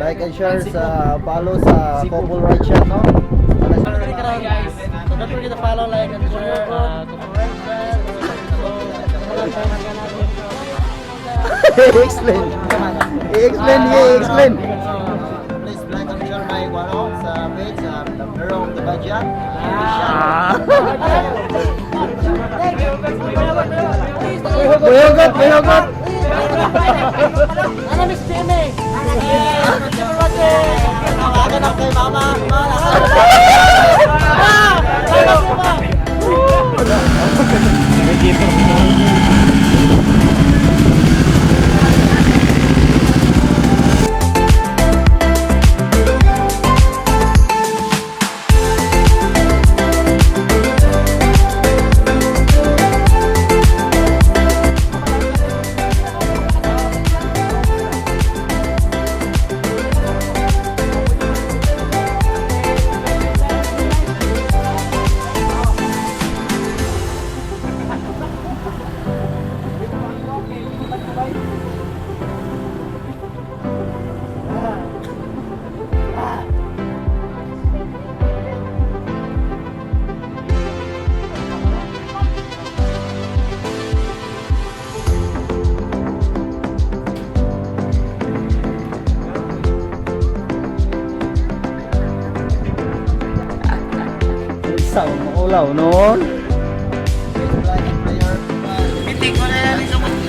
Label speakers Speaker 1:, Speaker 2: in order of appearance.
Speaker 1: like and share sa follow sa Couple Right Shot, no?
Speaker 2: Guys, so don't forget to follow, like, and share.
Speaker 1: I-explain. I-explain.
Speaker 3: Please like and share my sa page the Bureau of the Budget.
Speaker 1: Buyogot.
Speaker 2: Ano, Miss Jimmy?
Speaker 3: Nakaganap kay Mama.
Speaker 1: Sa maulaw noon.
Speaker 3: Please like and share.
Speaker 2: Meeting ko na yan.